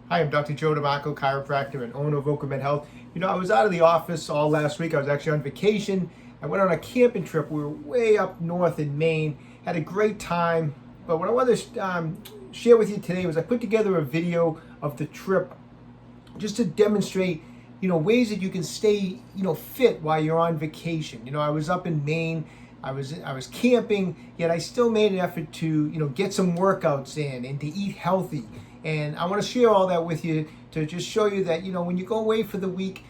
Hi, I'm Dr. Joe DeMarco, chiropractor and owner of OcraMed Health. You know, I was out of the office all last week. I was actually on vacation. I went on a camping trip. We were way up north in Maine. Had a great time. But what I wanted to share with you today was I put together a video of the trip just to demonstrate, ways that you can stay, fit while you're on vacation. I was up in Maine. I was camping, yet I still made an effort to, get some workouts in and to eat healthy. And I want to share all that with you to just show you that, when you go away for the week,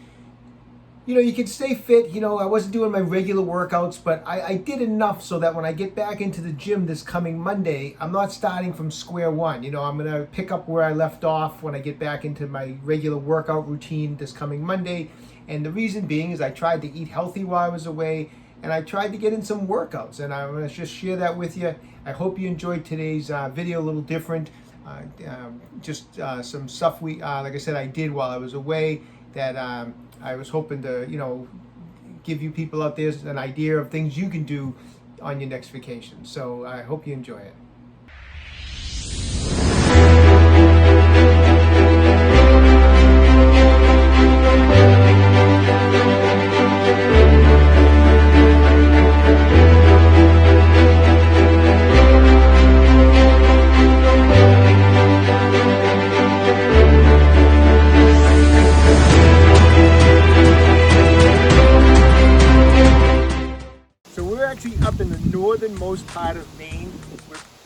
you can stay fit. I wasn't doing my regular workouts, but I did enough so that when I get back into the gym this coming Monday, I'm not starting from square one. I'm going to pick up where I left off when I get back into my regular workout routine this coming Monday. And the reason being is I tried to eat healthy while I was away, and I tried to get in some workouts, and I'm going to just share that with you. I hope you enjoyed today's video, a little different. Some stuff like I said, I did while I was away that I was hoping to, give you people out there an idea of things you can do on your next vacation. So I hope you enjoy it. Up in the northernmost part of Maine,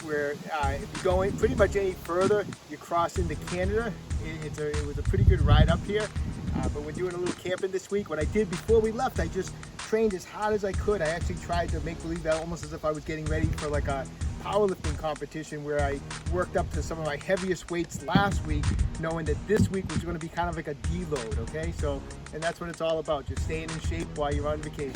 where if you're going pretty much any further, you cross into Canada. It was a pretty good ride up here, but we're doing a little camping this week. What I did before we left, I just trained as hard as I could. I actually tried to make believe that almost as if I was getting ready for like a powerlifting competition, where I worked up to some of my heaviest weights last week, knowing that this week was going to be kind of like a deload, okay? And that's what it's all about, just staying in shape while you're on vacation.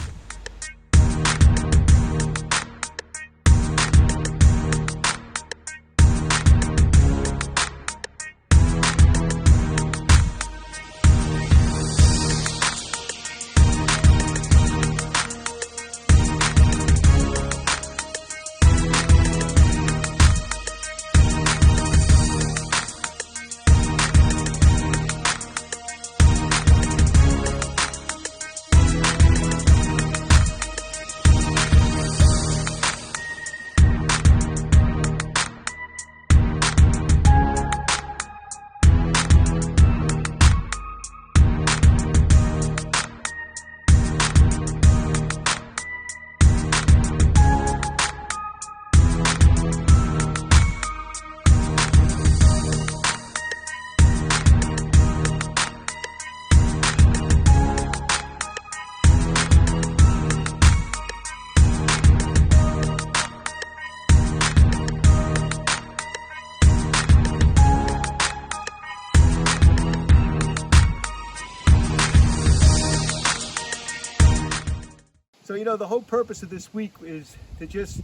So, the whole purpose of this week is to just,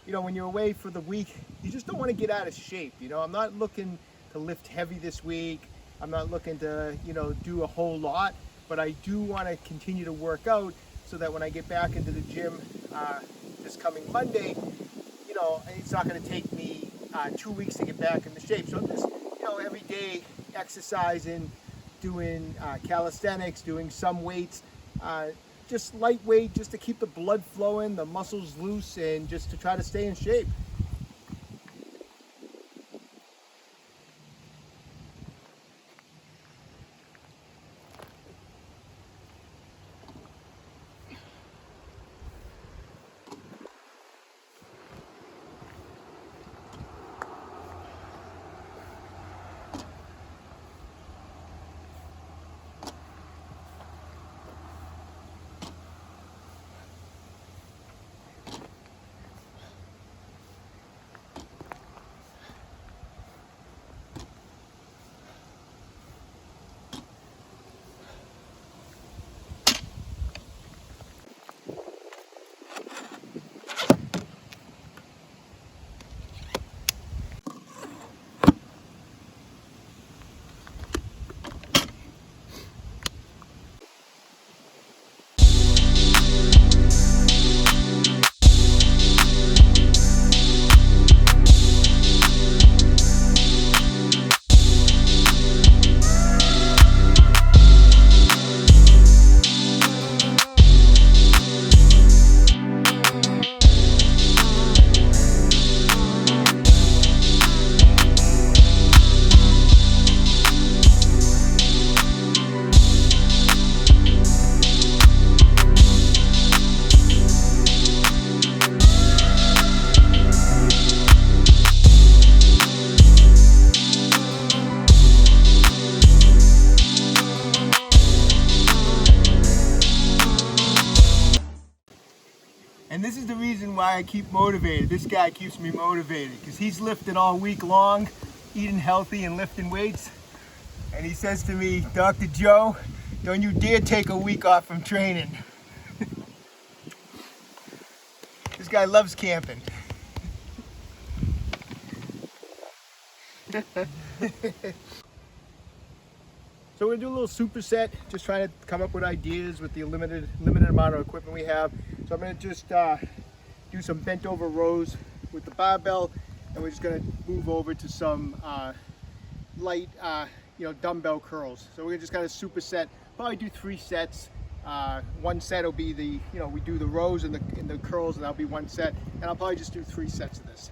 when you're away for the week, you just don't want to get out of shape. I'm not looking to lift heavy this week. I'm not looking to, do a whole lot, but I do want to continue to work out so that when I get back into the gym this coming Monday, it's not going to take me 2 weeks to get back into shape. So I'm just, every day exercising, doing calisthenics, doing some weights, just lightweight, just to keep the blood flowing, the muscles loose, and just to try to stay in shape. the reason why I keep motivated. This guy keeps me motivated because he's lifting all week long, eating healthy and lifting weights. And he says to me, Dr. Joe, don't you dare take a week off from training. This guy loves camping. So we're gonna do a little superset, just trying to come up with ideas with the limited amount of equipment we have. So I'm gonna just do some bent over rows with the barbell, and we're just gonna move over to some light, dumbbell curls. So we're just gonna superset. Probably do 3 sets. One set will be the, we do the rows and the curls, and that'll be 1 set. And I'll probably just do 3 sets of this.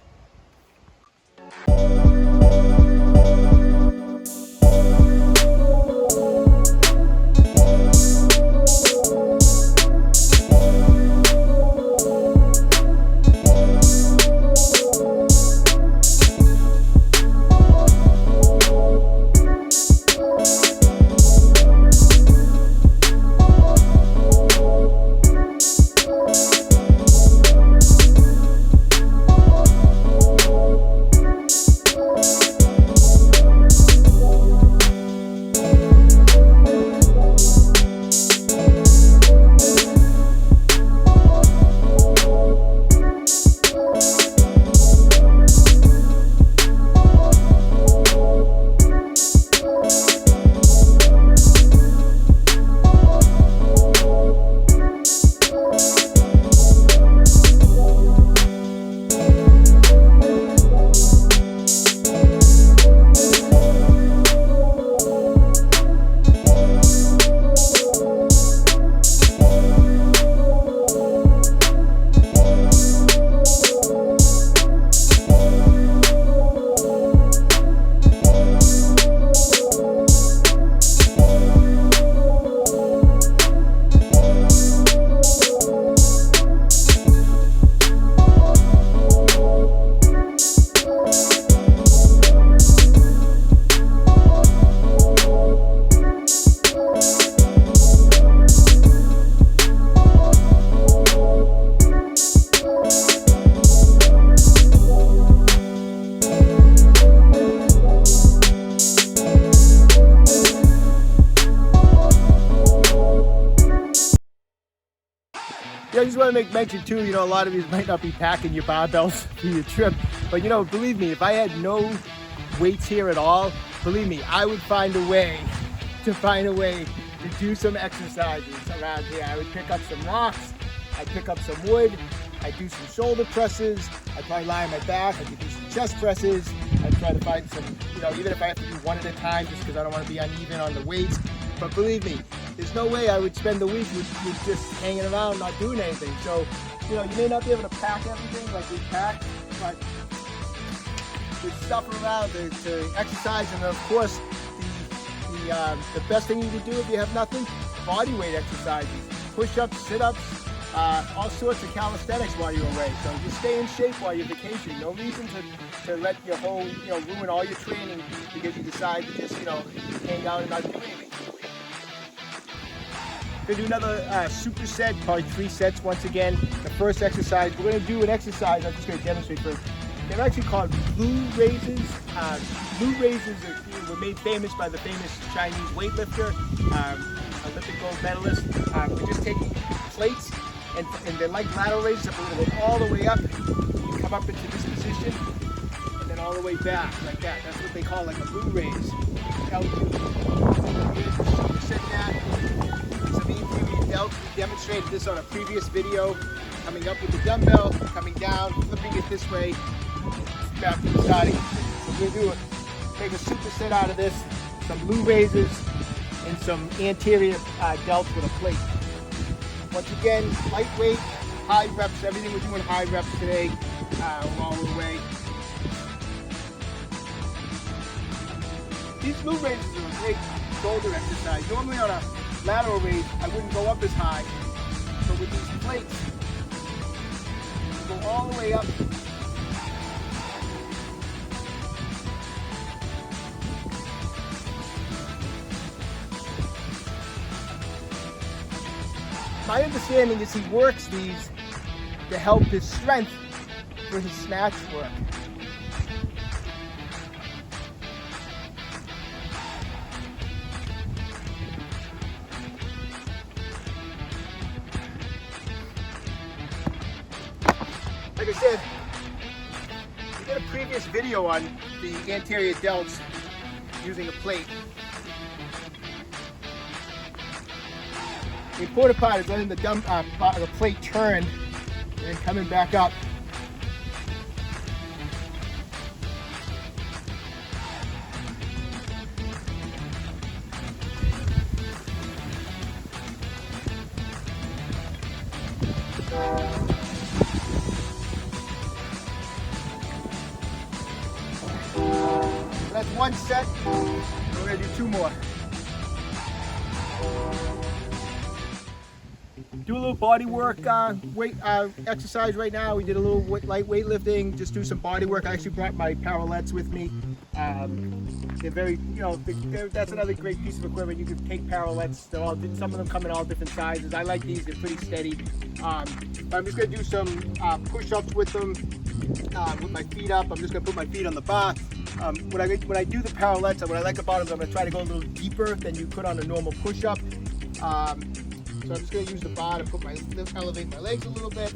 Yeah, I just want to make mention too, a lot of you might not be packing your barbells for your trip, but believe me, if I had no weights here at all, believe me, I would find a way to do some exercises around here. I would pick up some rocks, I'd pick up some wood, I'd do some shoulder presses, I'd probably lie on my back, I could do some chest presses, I'd try to find some, even if I have to do one at a time just because I don't want to be uneven on the weights. But believe me, there's no way I would spend the week with just hanging around not doing anything. So, you may not be able to pack everything like we pack, but there's stuff around to exercise. And of course, the best thing you can do if you have nothing, bodyweight exercises, push-ups, sit-ups, all sorts of calisthenics while you're away. So just stay in shape while you're vacationing. No reason to let your whole, ruin all your training because you decide to just, hang out and not do anything. We're going to do another superset, probably 3 sets once again. The first exercise, we're going to do an exercise, I'm just going to demonstrate first. They're actually called blue raises. Blue raises were made famous by the famous Chinese weightlifter, Olympic gold medalist. We're just taking plates, and they're like lateral raises, but we're going to go all the way up, come up into this position, and then all the way back, like that. That's what they call like a blue raise. Superset that. We demonstrated this on a previous video, coming up with the dumbbell, coming down, flipping it this way, back to the starting. So we're going to make a superset out of this, some blue raises, and some anterior delts with a plate. Once again, lightweight, high reps, everything we're doing high reps today, all the way. These blue raises are a great shoulder exercise. Normally on a lateral raise, I wouldn't go up as high, but with these plates, you go all the way up. My understanding is he works these to help his strength for his snatch work. Like I said, we did a previous video on the anterior delts using a plate. The important part is letting the plate turn and then coming back up. That's one set. We're going to do 2 more. Do a little body work exercise right now. We did a little light weightlifting, just do some body work. I actually brought my parallettes with me. They're very, that's another great piece of equipment. You can take parallettes. They're all, some of them come in all different sizes. I like these, they're pretty steady. But I'm just gonna do some push-ups with them, with my feet up. I'm just gonna put my feet on the bar. When I do the parallettes, what I like about them is I'm gonna try to go a little deeper than you could on a normal push-up. So I'm just going to use the bar to elevate my legs a little bit.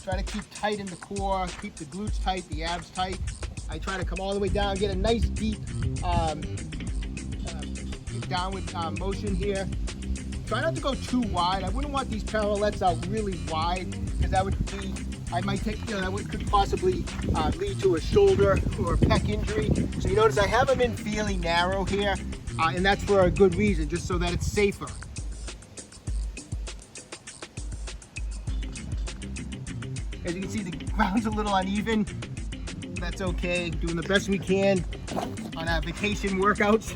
Try to keep tight in the core, keep the glutes tight, the abs tight. I try to come all the way down, get a nice deep downward motion here. Try not to go too wide. I wouldn't want these parallettes out really wide because that would be, that could possibly lead to a shoulder or a pec injury. So you notice I have them in fairly narrow here, and that's for a good reason, just so that it's safer. As you can see, the ground's a little uneven. That's okay. Doing the best we can on our vacation workouts.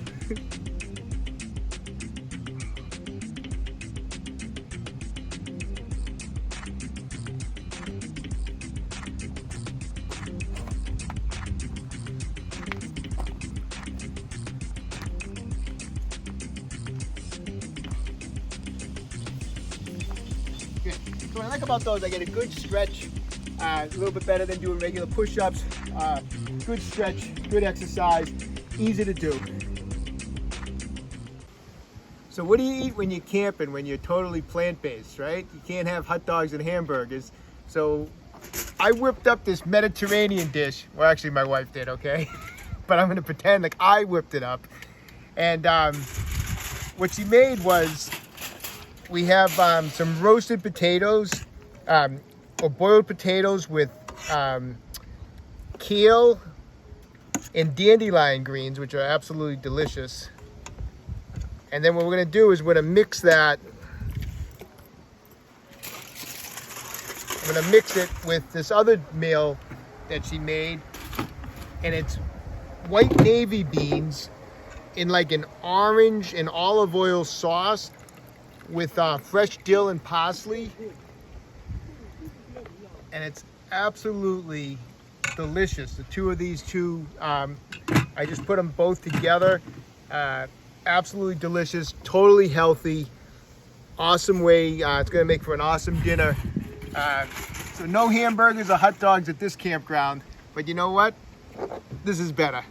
Good. So what I like about those, I get a good stretch. A little bit better than doing regular push-ups. Good stretch, good exercise, easy to do. So what do you eat when you're camping, when you're totally plant-based, right? You can't have hot dogs and hamburgers. So I whipped up this Mediterranean dish. Well, actually my wife did, okay? But I'm gonna pretend like I whipped it up. And what she made was, we have some roasted potatoes, or boiled potatoes with kale and dandelion greens, which are absolutely delicious. And then what we're gonna do is we're gonna mix that. I'm gonna mix it with this other meal that she made, and it's white navy beans in like an orange and olive oil sauce with fresh dill and parsley. And it's absolutely delicious. The two of these two, I just put them both together. Absolutely delicious, totally healthy, awesome way. It's gonna make for an awesome dinner. So no hamburgers or hot dogs at this campground, but you know what? This is better.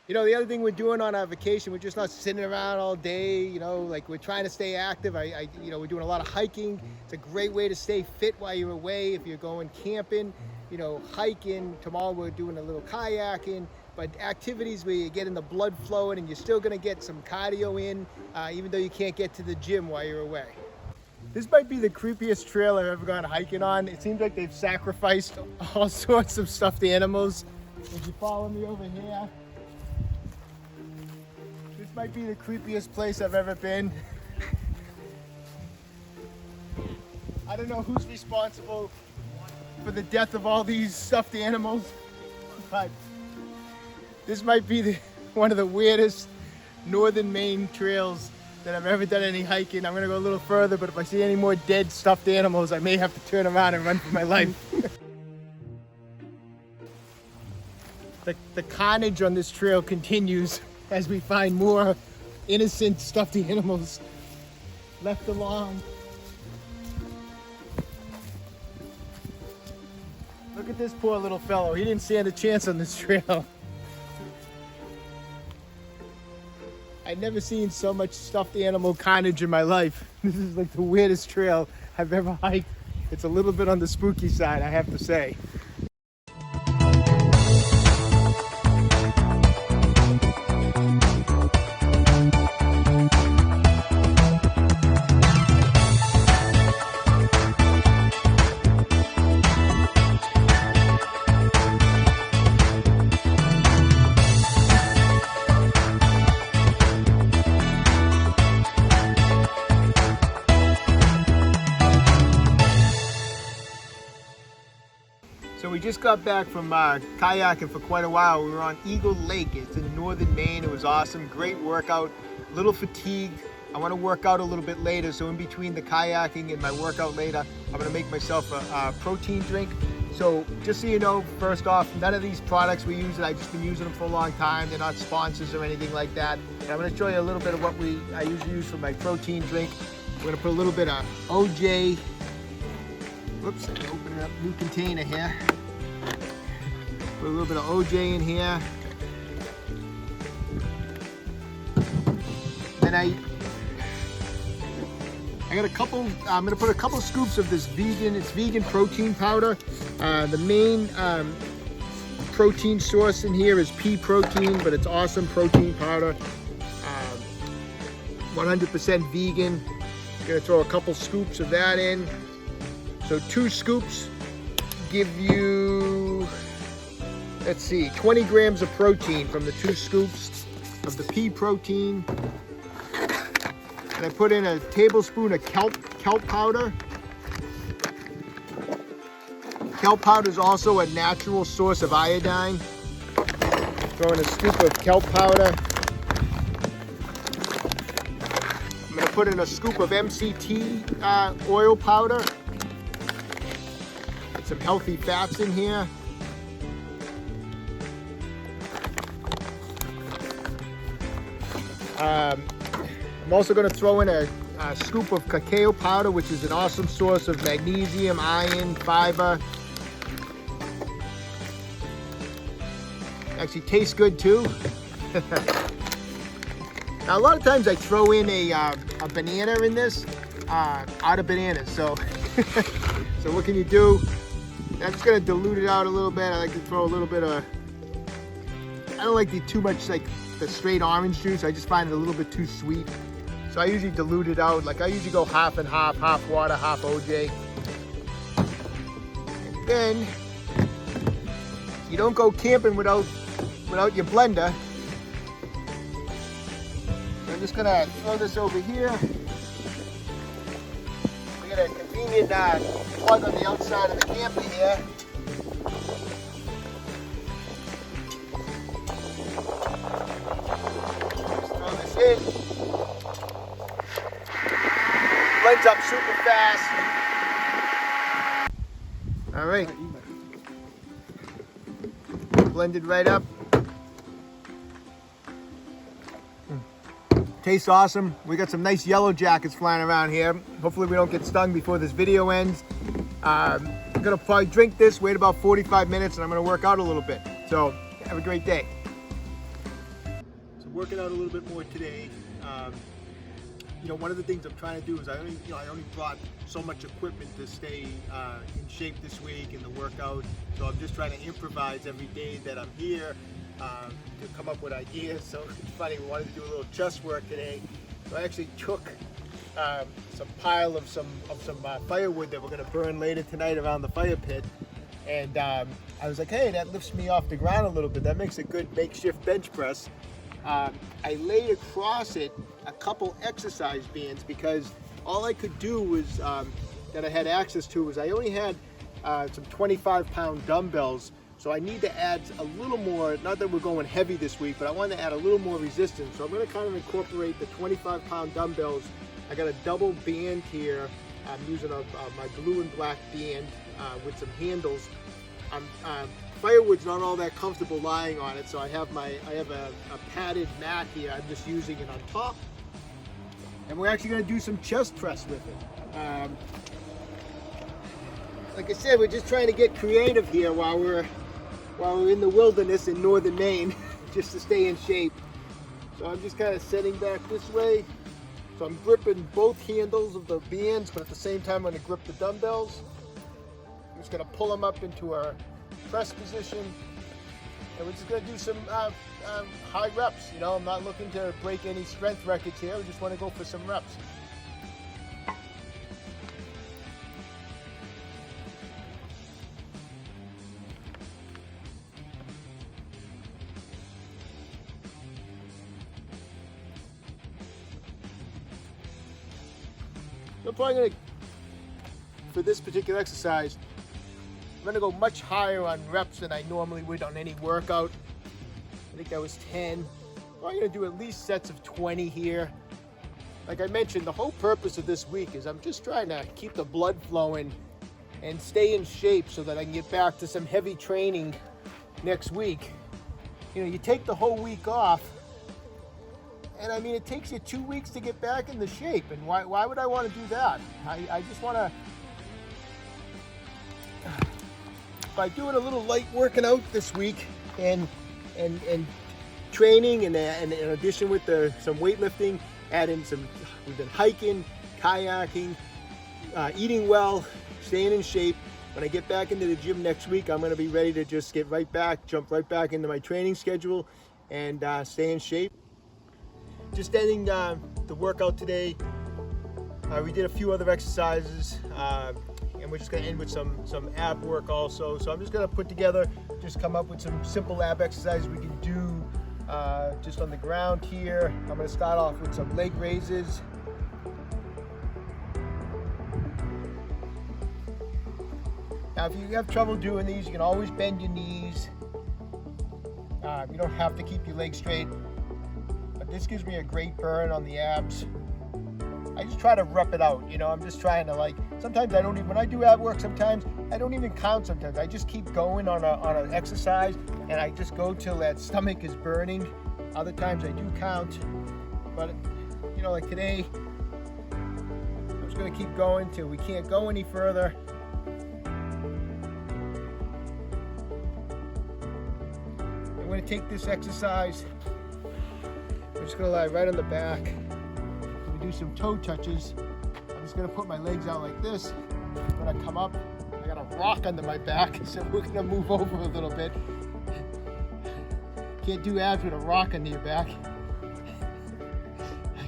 You know, the other thing we're doing on our vacation, we're just not sitting around all day, like we're trying to stay active. We're doing a lot of hiking. It's a great way to stay fit while you're away. If you're going camping, hiking. Tomorrow we're doing a little kayaking, but activities where you're getting the blood flowing and you're still gonna get some cardio in, even though you can't get to the gym while you're away. This might be the creepiest trail I've ever gone hiking on. It seems like they've sacrificed all sorts of stuffed animals. If you follow me over here, this might be the creepiest place I've ever been. I don't know who's responsible for the death of all these stuffed animals, but this might be one of the weirdest northern Maine trails that I've ever done any hiking. I'm gonna go a little further, but if I see any more dead stuffed animals, I may have to turn around and run for my life. The carnage on this trail continues as we find more innocent stuffed animals left along. at this poor little fellow. He didn't stand a chance on this trail. I've never seen so much stuffed animal carnage in my life. This is like the weirdest trail I've ever hiked. It's a little bit on the spooky side, I have to say. So we just got back from kayaking for quite a while. We were on Eagle Lake. It's in northern Maine. It was awesome. Great workout. A little fatigued. I want to work out a little bit later. So in between the kayaking and my workout later, I'm going to make myself a protein drink. So just so you know, first off, none of these products we use, I've just been using them for a long time. They're not sponsors or anything like that. And I'm going to show you a little bit of what I usually use for my protein drink. We're going to put a little bit of OJ. Whoops, I can open up a new container here. Put a little bit of OJ in here. And I got a couple, I'm gonna put a couple scoops of this vegan protein powder. The main protein source in here is pea protein, but it's awesome protein powder. 100% vegan. I'm gonna throw a couple scoops of that in. So 2 scoops give you, let's see, 20 grams of protein from the 2 scoops of the pea protein. And I put in a tablespoon of kelp powder. Kelp powder is also a natural source of iodine. Throw in a scoop of kelp powder. I'm gonna put in a scoop of MCT oil powder. Some healthy fats in here. I'm also going to throw in a scoop of cacao powder, which is an awesome source of magnesium, iron, fiber. Actually tastes good too. Now a lot of times I throw in a banana in this, out of bananas. So, so what can you do? I'm just gonna dilute it out a little bit. I like to throw a little bit of, I don't like too much like the straight orange juice. I just find it a little bit too sweet. So I usually dilute it out. Like I usually go half and half, half water, half OJ. And then you don't go camping without your blender. So I'm just gonna throw this over here. We got a convenient plug on the outside of the camper here. Just throw this in. Blends up super fast. All right. Blended right up. Tastes awesome. We got some nice yellow jackets flying around here. Hopefully we don't get stung before this video ends. I'm gonna probably drink this, wait about 45 minutes, and I'm gonna work out a little bit. So have a great day. So working out a little bit more today. You know, one of the things I'm trying to do is I only brought so much equipment to stay in shape this week in the workout. So I'm just trying to improvise every day that I'm here. To come up with ideas. So it's funny, we wanted to do a little chest work today. So I actually took some pile of some firewood that we're going to burn later tonight around the fire pit, and I was like, hey, that lifts me off the ground a little bit. That makes a good makeshift bench press. I laid across it a couple exercise bands because all I could do was that I had access to was I only had some 25-pound dumbbells. So I need to add a little more, not that we're going heavy this week, but I want to add a little more resistance. So I'm going to kind of incorporate the 25-pound dumbbells. I got a double band here. I'm using my blue and black band with some handles. Firewood's not all that comfortable lying on it, so I have a padded mat here. I'm just using it on top. And we're actually going to do some chest press with it. like I said, we're just trying to get creative here while we're in the wilderness in northern Maine, just to stay in shape. So I'm just kind of setting back this way. So I'm gripping both handles of the bands, but at the same time I'm going to grip the dumbbells. I'm just going to pull them up into our press position. And we're just going to do some high reps. You know, I'm not looking to break any strength records here. We just want to go for some reps. So I'm probably going to, for this particular exercise, I'm going to go much higher on reps than I normally would on any workout. I think that was 10. I'm probably going to do at least sets of 20 here. Like I mentioned, the whole purpose of this week is I'm just trying to keep the blood flowing and stay in shape so that I can get back to some heavy training next week. You know, you take the whole week off, and I mean, it takes you 2 weeks to get back in the shape, and why would I want to do that? I just want to, by doing a little light working out this week and training, and in addition with some weightlifting, add in we've been hiking, kayaking, eating well, staying in shape. When I get back into the gym next week, I'm going to be ready to just jump right back into my training schedule and stay in shape. Just ending the workout today. We did a few other exercises, and we're just going to end with some ab work also. So I'm just going to come up with some simple ab exercises we can do just on the ground here. I'm going to start off with some leg raises. Now, if you have trouble doing these, you can always bend your knees. You don't have to keep your legs straight. This gives me a great burn on the abs. I just try to rep it out, you know. I'm just trying to, sometimes I don't even, when I do ab work, sometimes I don't even count sometimes. I just keep going on an exercise, and I just go till that stomach is burning. Other times I do count, but, you know, like today, I'm just gonna keep going till we can't go any further. I'm gonna take this exercise. I'm just gonna lie right on the back. We do some toe touches. I'm just gonna put my legs out like this. When I come up, I got a rock under my back, so we're gonna move over a little bit. Can't do abs with a rock under your back.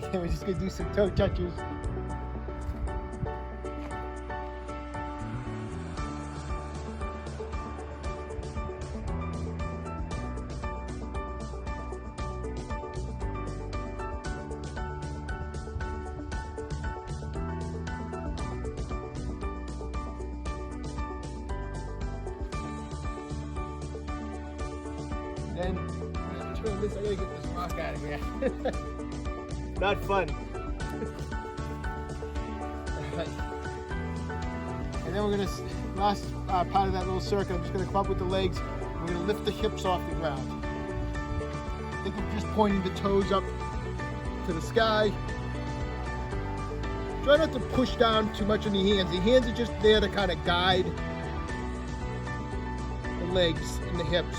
Okay, we're just gonna do some toe touches. Then turn this, I gotta get this rock out of here. Not fun. Right. And then we're gonna, last part of that little circuit, I'm just gonna come up with the legs. We're gonna lift the hips off the ground. I think we're just pointing the toes up to the sky. Try not to push down too much on the hands. The hands are just there to kind of guide the legs and the hips.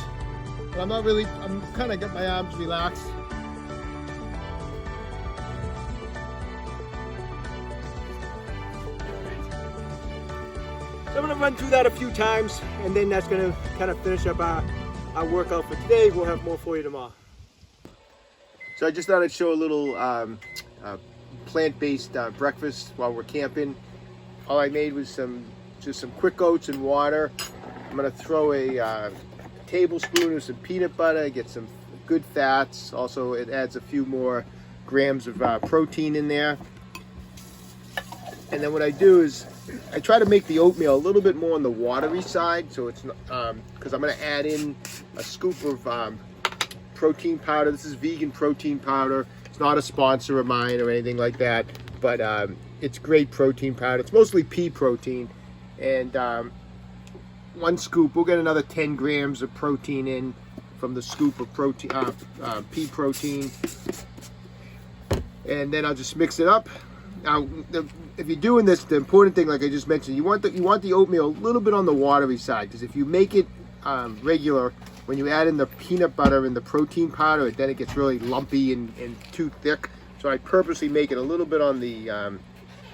But I'm kind of got my arms relaxed. So I'm gonna run through that a few times, and then that's gonna kind of finish up our workout for today. We'll have more for you tomorrow. So I just thought I'd show a little plant-based breakfast while we're camping. All I made was just some quick oats and water. I'm gonna throw a tablespoon of some peanut butter, get some good fats. Also, it adds a few more grams of protein in there. And then what I do is I try to make the oatmeal a little bit more on the watery side, so it's because I'm going to add in a scoop of protein powder. This is vegan protein powder. It's not a sponsor of mine or anything like that, but it's great protein powder. It's mostly pea protein, and one scoop, we'll get another 10 grams of protein in from the scoop of protein, pea protein. And then I'll just mix it up Now, if you're doing this, the important thing, like I just mentioned, you want the oatmeal a little bit on the watery side, because if you make it regular, when you add in the peanut butter and the protein powder, then it gets really lumpy and too thick. So I purposely make it a little bit on the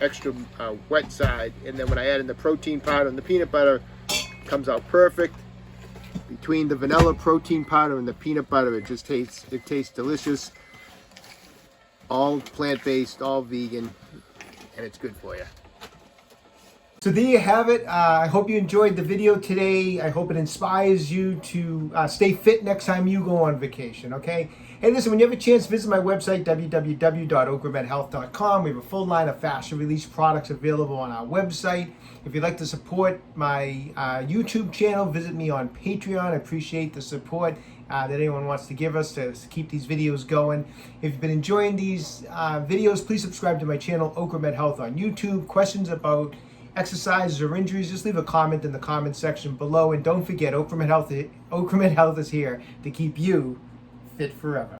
extra wet side, and then when I add in the protein powder and the peanut butter, it comes out perfect. Between the vanilla protein powder and the peanut butter, it tastes delicious. All plant-based, all vegan, and it's good for you. So there you have it. I hope you enjoyed the video today. I hope it inspires you to stay fit next time you go on vacation, okay? Hey, listen, when you have a chance, visit my website, www.OcraMedHealth.com. We have a full line of fast release products available on our website. If you'd like to support my YouTube channel, visit me on Patreon. I appreciate the support that anyone wants to give us to keep these videos going. If you've been enjoying these videos, please subscribe to my channel, OcraMed Health on YouTube. Questions about exercises or injuries, just leave a comment in the comment section below. And don't forget, OcraMed Health is here to keep you fit forever.